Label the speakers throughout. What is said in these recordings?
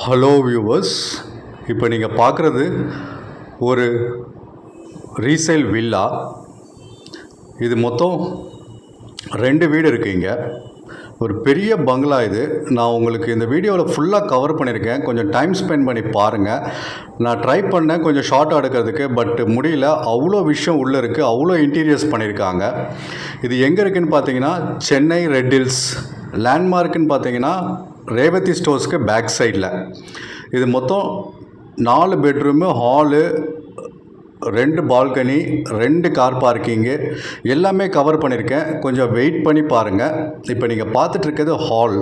Speaker 1: Hello viewers, இப்போ நீங்கள் பார்க்குறது ஒரு ரீசேல் வில்லா. இது மொத்தம் 2 வீடு இருக்குங்க. ஒரு பெரிய பங்களா இது. நான் உங்களுக்கு இந்த வீடியோவில் ஃபுல்லாக கவர் பண்ணியிருக்கேன். கொஞ்சம் டைம் ஸ்பெண்ட் பண்ணி பாருங்கள். நான் ட்ரை பண்ணேன் கொஞ்சம் ஷார்ட்டாக எடுக்கிறதுக்கு, பட் முடியல. அவ்வளோ விஷயம் உள்ளே இருக்குது, அவ்வளோ இன்டீரியர்ஸ் பண்ணியிருக்காங்க. இது எங்கே இருக்குதுன்னு பார்த்தீங்கன்னா சென்னை ரெட் ஹில்ஸ். லேண்ட்மார்க்குன்னு பார்த்தீங்கன்னா ரேவதி ஸ்டோர்ஸ்க்கு பேக் சைடில். இது மொத்தம் 4 bedroom, hall, 2 balcony, 2 car parking எல்லாமே கவர் பண்ணியிருக்கேன். கொஞ்சம் வெயிட் பண்ணி பாருங்கள். இப்போ நீங்கள் பார்த்துட்ருக்கிறது ஹால்.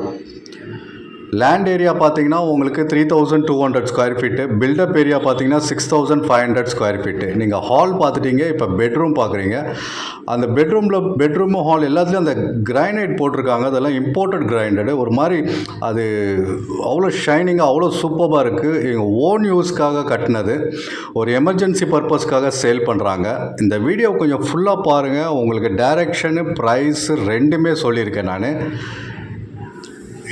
Speaker 1: லேண்ட் ஏரியா பார்த்தீங்கன்னா உங்களுக்கு 3200 ஸ்கொயர் ஃபீட்டு. பில்டப் ஏரியா பார்த்தீங்கன்னா 6500 ஸ்கொயர் ஃபீட்டு. நீங்கள் ஹால் பார்த்துட்டீங்க, இப்போ பெட்ரூம் பார்க்குறீங்க. அந்த பெட்ரூமு ஹால் எல்லாத்துலேயும் அந்த கிரைனைட் போட்டிருக்காங்க. அதெல்லாம் இம்போர்ட்டட் கிரைனைடு. ஒரு மாதிரி அது அவ்வளோ ஷைனிங்காக அவ்வளோ சூப்பராக இருக்குது. எங்கள் ஓன் யூஸ்க்காக கட்டினது, ஒரு எமர்ஜென்சி பர்பஸ்க்காக சேல் பண்ணுறாங்க. இந்த வீடியோ கொஞ்சம் ஃபுல்லாக பாருங்கள். உங்களுக்கு டைரெக்ஷனு, ப்ரைஸு ரெண்டுமே சொல்லியிருக்கேன் நான்.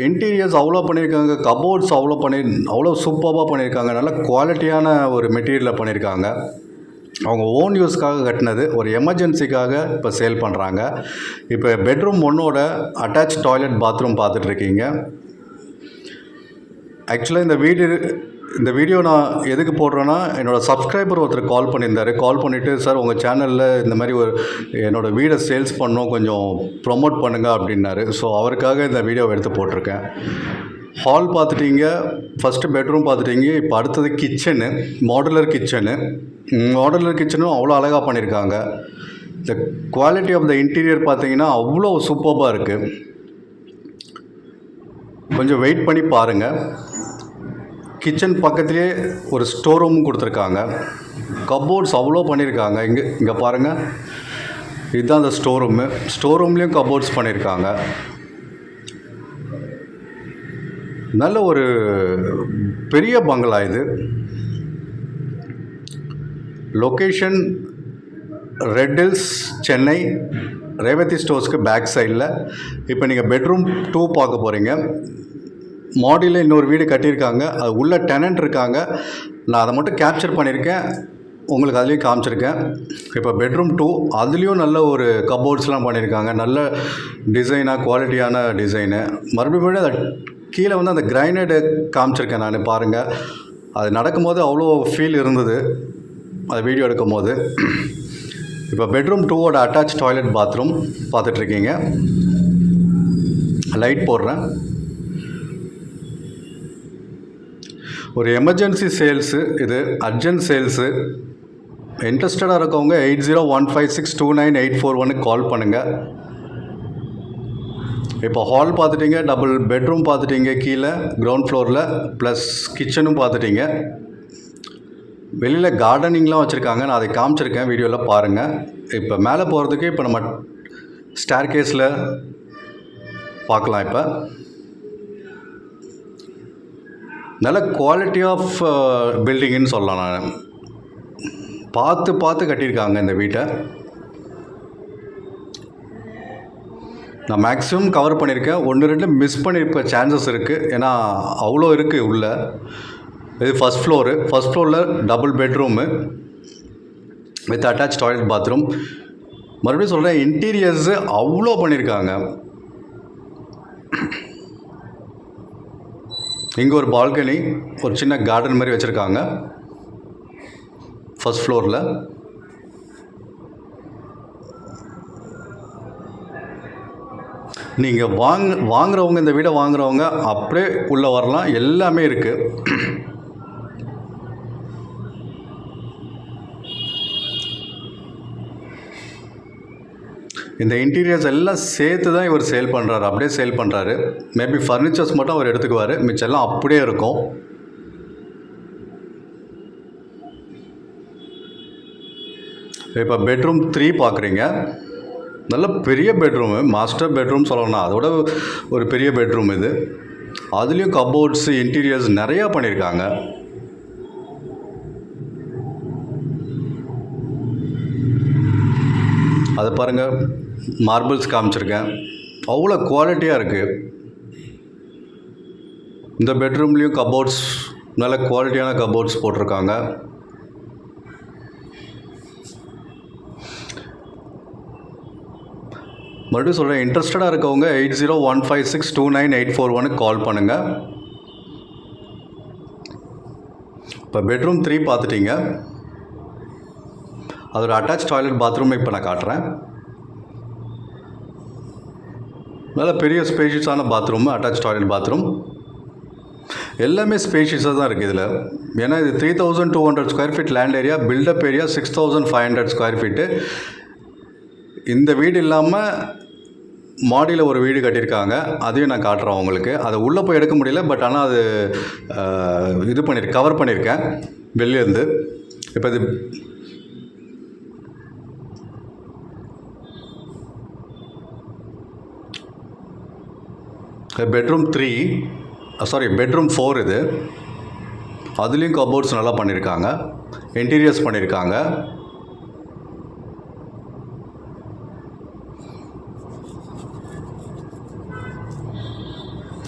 Speaker 1: இன்டீரியர்ஸ் அவ்வளோ பண்ணியிருக்காங்க. கபோர்ட்ஸ் அவ்வளோ சூப்பராக பண்ணியிருக்காங்க. நல்ல குவாலிட்டியான ஒரு மெட்டீரியலில் பண்ணியிருக்காங்க. அவங்க ஓன் யூஸ்க்காக கட்டினது, ஒரு எமர்ஜென்சிக்காக இப்போ சேல் பண்ணுறாங்க. இப்போ பெட்ரூம் 1ஓட அட்டாச் டாய்லெட், பாத்ரூம் பார்த்துட்ருக்கீங்க. ஆக்சுவலாக இந்த வீடியோ நான் எதுக்கு போடுறேன்னா, என்னோடய சப்ஸ்கிரைபர் ஒருத்தர் கால் பண்ணியிருந்தார். கால் பண்ணிவிட்டு, சார் உங்கள் சேனலில் இந்த மாதிரி என்னோடய வீடை சேல்ஸ் பண்ணோம், கொஞ்சம் ப்ரொமோட் பண்ணுங்கள் அப்படின்னாரு. ஸோ அவருக்காக இந்த வீடியோவை எடுத்து போட்டிருக்கேன். ஹால் பார்த்துட்டீங்க, ஃபஸ்ட்டு பெட்ரூம் பார்த்துட்டீங்க. இப்போ அடுத்தது கிச்சனு, மாடுலர் கிச்சனும் அவ்வளோ அழகாக பண்ணியிருக்காங்க. இந்த குவாலிட்டி ஆஃப் த இன்டீரியர் பார்த்தீங்கன்னா அவ்வளோ சூப்பராக இருக்குது. கொஞ்சம் வெயிட் பண்ணி பாருங்கள். கிச்சன் பக்கத்துலேயே ஒரு ஸ்டோர் ரூமும் கொடுத்துருக்காங்க. கபோர்ட்ஸ் அவ்வளோ பண்ணியிருக்காங்க. இங்கே பாருங்கள், இதுதான் அந்த ஸ்டோர் ரூம்லேயும் கபோர்ட்ஸ் பண்ணியிருக்காங்க. நல்ல ஒரு பெரிய பங்களா இது. Location Red Hills, Chennai, Revathi ஸ்டோர்ஸ்க்கு பேக் சைடில். இப்போ நீங்கள் பெட்ரூம் 2 பார்க்க போகிறீங்க. மாடியில் இன்னொரு வீடு கட்டியிருக்காங்க. அது உள்ள டெனண்ட் இருக்காங்க. நான் அதை மட்டும் கேப்சர் பண்ணியிருக்கேன், உங்களுக்கு அதுலேயும் காமிச்சிருக்கேன். இப்போ பெட்ரூம் 2, அதுலேயும் நல்ல ஒரு கபோர்ட்ஸ்லாம் பண்ணியிருக்காங்க. நல்ல டிசைனாக, குவாலிட்டியான டிசைனு. மறுபடியும் அதை கீழே வந்து அந்த கிரைனைடு காமிச்சிருக்கேன் நான். பாருங்கள், அது நடக்கும்போது அவ்வளோ ஃபீல் இருந்தது, அது வீடியோ எடுக்கும் போது. இப்போ பெட்ரூம் 2ஓட அட்டாச் டாய்லெட், பாத்ரூம் பார்த்துட்ருக்கீங்க. லைட் போடுறேன். ஒரு எமர்ஜென்சி சேல்ஸு இது, அர்ஜென்ட் சேல்ஸு. இன்ட்ரெஸ்டடாக இருக்கவங்க 8015629841 கால் பண்ணுங்கள். இப்போ ஹால் பார்த்துட்டிங்க, டபுள் பெட்ரூம் பார்த்துட்டிங்க, கீழே கிரவுண்ட் ஃப்ளோரில் ப்ளஸ் கிச்சனும் பார்த்துட்டிங்க. வெளியில் கார்டனிங்லாம் வச்சுருக்காங்க. நான் அதை காமிச்சிருக்கேன், வீடியோவில் பாருங்கள். இப்போ மேலே போகிறதுக்கு இப்போ நம்ம ஸ்டேர்கேஸில் பார்க்கலாம். இப்போ நல்ல குவாலிட்டி ஆஃப் பில்டிங்குன்னு சொல்லலாம். நான் பார்த்து கட்டியிருக்காங்க இந்த வீட்டை. நான் மேக்ஸிமம் கவர் பண்ணியிருக்கேன். 1-2 மிஸ் பண்ணியிருக்க சான்சஸ் இருக்குது, ஏன்னா அவ்வளோ இருக்குது உள்ளே. இது ஃபஸ்ட் ஃப்ளோரில் double bedroom with attach toilet, bathroom. மறுபடியும் சொல்கிறேன், இன்டீரியர்ஸு அவ்வளோ பண்ணியிருக்காங்க. இங்கே ஒரு பால்கனி, ஒரு சின்ன கார்டன் மாதிரி வச்சுருக்காங்க ஃபஸ்ட் ஃப்ளோரில். நீங்கள் வாங்குறவங்க, இந்த வீடை வாங்குறவங்க அப்படியே உள்ளே வரலாம், எல்லாமே இருக்குது. இந்த இன்டீரியர்ஸ் எல்லாம் சேர்த்து தான் இவர் சேல் பண்ணுறாரு, அப்படியே சேல் பண்ணுறாரு. மேபி ஃபர்னிச்சர்ஸ் மட்டும் அவர் எடுத்துக்குவார், மிச்செல்லாம் அப்படியே இருக்கும். இப்போ பெட்ரூம் 3 பார்க்குறீங்க. நல்ல பெரிய பெட்ரூமு, மாஸ்டர் பெட்ரூம் சொல்லணும்னா அதோட ஒரு பெரிய பெட்ரூம் இது. அதுலேயும் கபோர்ட்ஸு, இன்டீரியர்ஸ் நிறையா பண்ணியிருக்காங்க. அதை பாருங்கள், மார்பிள்ஸ் காமிச்சிருக்கேன், அவ்வளோ குவாலிட்டியாக இருக்குது. இந்த பெட்ரூம்லேயும் கபோர்ட்ஸ் நல்ல குவாலிட்டியான கபோர்ட்ஸ் போட்டிருக்காங்க. மறுபடியும் சொல்கிறேன், இன்ட்ரெஸ்டடாக இருக்கவங்க 8015629841 கால் பண்ணுங்கள். இப்போ பெட்ரூம் 3 பார்த்துட்டிங்க. அதோட அட்டாச் டாய்லெட் பாத்ரூம் இப்போ நான் காட்டுறேன். நல்ல பெரிய ஸ்பேஷியஸான பாத்ரூம், அட்டாச் டாய்லெட் பாத்ரூம் எல்லாமே ஸ்பேஷியஸாக தான் இருக்குது இதில். ஏன்னா இது 3200 square feet land area, built up area 6500 square feet. இந்த வீடு இல்லாமல் மாடியில் ஒரு வீடு கட்டியிருக்காங்க, அதையும் நான் காட்டுறேன் உங்களுக்கு. அதை உள்ளே போய் எடுக்க முடியல, பட் ஆனால் அது கவர் பண்ணியிருக்கேன் வெளிலேருந்து. இப்போ இது பெட்ரூம் 4 இது. அதுலேயும் கபோர்ட்ஸ் நல்லா பண்ணியிருக்காங்க, இன்டீரியர்ஸ் பண்ணியிருக்காங்க.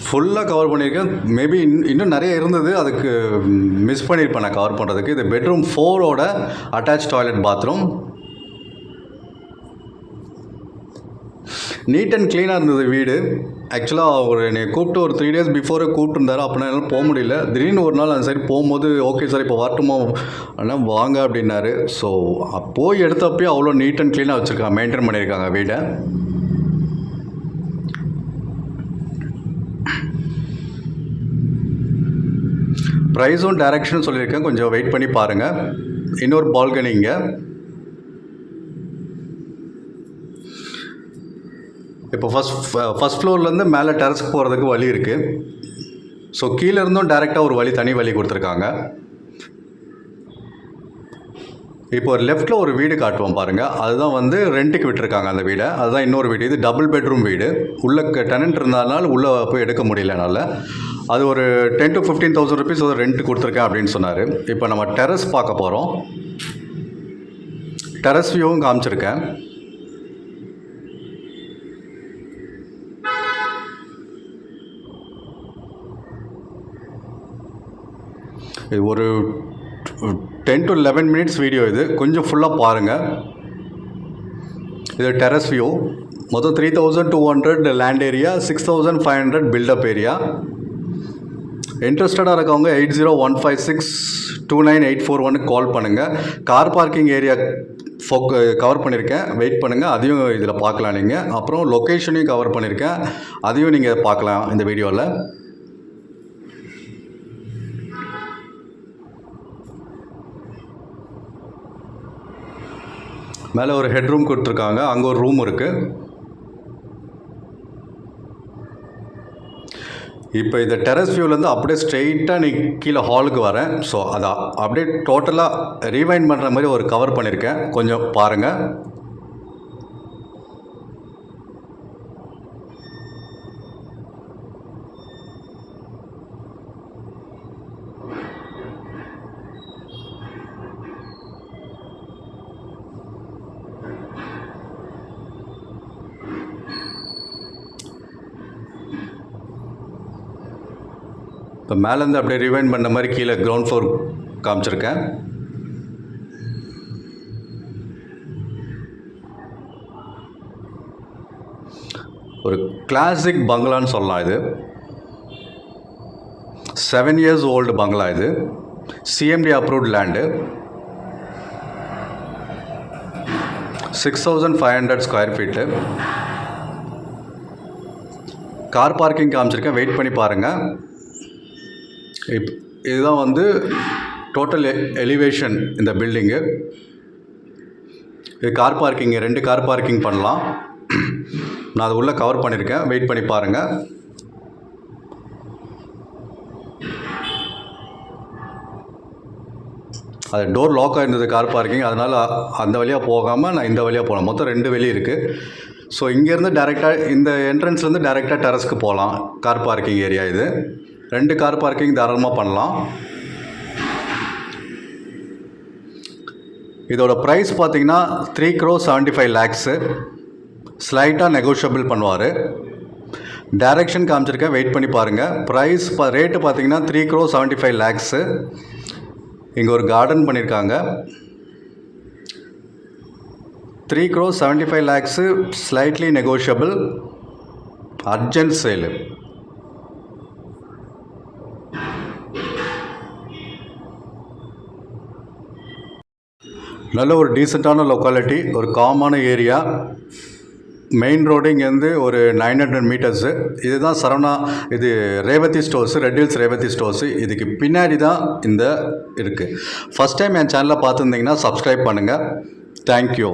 Speaker 1: ஃபுல்லாக கவர் பண்ணியிருக்கேன். மேபி இன்னும் நிறைய இருந்தது, அதுக்கு மிஸ் பண்ணியிருப்பேன் நான் கவர் பண்ணுறதுக்கு. இது பெட்ரூம் 4ஓட attach toilet bathroom. Neat and க்ளீனாக இருந்தது வீடு. ஆக்சுவலாக என்னை கூப்பிட்டு ஒரு 3 days பிஃபோரே கூப்பிட்டுருந்தாரு. அப்படின்னா என்னால் போக முடியல. திடீர்னு ஒரு நாள் அந்த சைடு போகும்போது, ஓகே சார் இப்போ வரட்டுமா ஆனால் வாங்க அப்படின்னாரு. ஸோ போய் எடுத்தப்பயே அவ்வளோ நீட் அண்ட் க்ளீனாக வச்சுருக்காங்க, மெயின்டைன் பண்ணியிருக்காங்க வீடை. ப்ரைஸும் டைரக்ஷனும் சொல்லியிருக்கேன், கொஞ்சம் வெயிட் பண்ணி பாருங்கள். இன்னொரு பால்கனிங்க. இப்போ ஃபஸ்ட் ஃப்ளோர்லேருந்து மேலே டெரஸ்க்கு போகிறதுக்கு வழி இருக்குது. ஸோ கீழே இருந்தும் டைரெக்டாக ஒரு தனி வழி கொடுத்துருக்காங்க. இப்போ ஒரு லெஃப்ட்டில் ஒரு வீடு காட்டுவோம் பாருங்கள். அதுதான் ரெண்ட்டுக்கு விட்டுருக்காங்க அந்த வீடை. அதுதான் இன்னொரு வீடு. இது டபுள் பெட்ரூம் வீடு. உள்ளே டெனன்ட் இருந்ததுனால உள்ளே போய் எடுக்க முடியல என்னால். அது ஒரு 10,000 to 15,000 rupees ரெண்ட் கொடுத்துருக்கேன் அப்படின்னு சொன்னார். இப்போ நம்ம டெரஸ் பார்க்க போகிறோம். டெரஸ் வியூவும் காமிச்சிருக்கேன். இது ஒரு 10 to 11 minutes வீடியோ. இது கொஞ்சம் ஃபுல்லாக பாருங்கள். இது டெரஸ் வியூ. மொத்தம் 3200 லேண்ட் ஏரியா, 6500 பில்டப் ஏரியா. இன்ட்ரெஸ்டடாக இருக்கவங்க 8015629841 கால் பண்ணுங்கள். கார் பார்க்கிங் ஏரியா கவர் பண்ணியிருக்கேன், வெயிட் பண்ணுங்கள். அதையும் இதில் பார்க்கலாம் நீங்கள். அப்புறம் லொக்கேஷனையும் கவர் பண்ணியிருக்கேன், அதையும் நீங்கள் பார்க்கலாம் இந்த வீடியோவில். மேலே ஒரு ஹெட்ரூம் கொடுத்துருக்காங்க, அங்கே ஒரு ரூம் இருக்குது. இப்போ இந்த டெரஸ் வியூலேருந்து அப்படியே ஸ்ட்ரெயிட்டாக நீ கீழே ஹாலுக்கு வரேன். ஸோ அதை அப்படியே டோட்டலாக ரீவைண்ட் பண்ணுற மாதிரி ஒரு கவர் பண்ணியிருக்கேன், கொஞ்சம் பாருங்கள். இப்போ மேலேருந்து அப்படியே ரிவைண்ட் பண்ண மாதிரி கீழே கிரவுண்ட் ஃப்ளோர் காமிச்சிருக்கேன். ஒரு கிளாசிக் பங்களான்னு சொல்லலாம். இது 7 years ஓல்டு பங்களா. இது CMD approved land. 6500 square feet. Car parking காமிச்சிருக்கேன், வெயிட் பண்ணி பாருங்கள். இதுதான் டோட்டல் எலிவேஷன் இந்த பில்டிங்கு. இது கார் பார்க்கிங்கு, 2 கார் பார்க்கிங் பண்ணலாம். நான் அது உள்ளே கவர் பண்ணியிருக்கேன், வெயிட் பண்ணி பாருங்கள். அது டோர் லாக் ஆகிருந்தது கார் பார்க்கிங், அதனால் அந்த வழியாக போகாமல் நான் இந்த வழியாக போனேன். மொத்தம் 2 வழி இருக்குது. ஸோ இங்கேருந்து டேரெக்டாக இந்த என்ட்ரன்ஸ்லேருந்து டேரெக்டாக டெரஸ்க்கு போகலாம். கார் பார்க்கிங் ஏரியா இது. 2 கார் பார்க்கிங் தாராளமாக பண்ணலாம். இதோட ப்ரைஸ் பார்த்தீங்கன்னா 3,75,00,000. ஸ்லைட்டாக நெகோஷியபிள் பண்ணுவார். டைரக்ஷன் காமிச்சிருக்கேன், வெயிட் பண்ணி பாருங்கள். ப்ரைஸ் ரேட்டு பார்த்தீங்கன்னா 3,75 lakhs. இங்கே ஒரு கார்டன் பண்ணியிருக்காங்க. 3,75 lakhs, ஸ்லைட்லி நெகோஷியபிள், அர்ஜென்ட் சேலு. நல்ல ஒரு டீசெண்டான லொக்காலிட்டி, ஒரு காமான ஏரியா. மெயின் ரோடு இங்கேருந்து ஒரு 900 meters. இதுதான் சரவணா, இது Revathi stores, red hills Revathi stores. இதுக்கு பின்னாடி தான் இந்த இருக்குது. ஃபஸ்ட் டைம் என் சேனலை பார்த்துருந்தீங்கன்னா சப்ஸ்கிரைப் பண்ணுங்கள். தேங்க்யூ.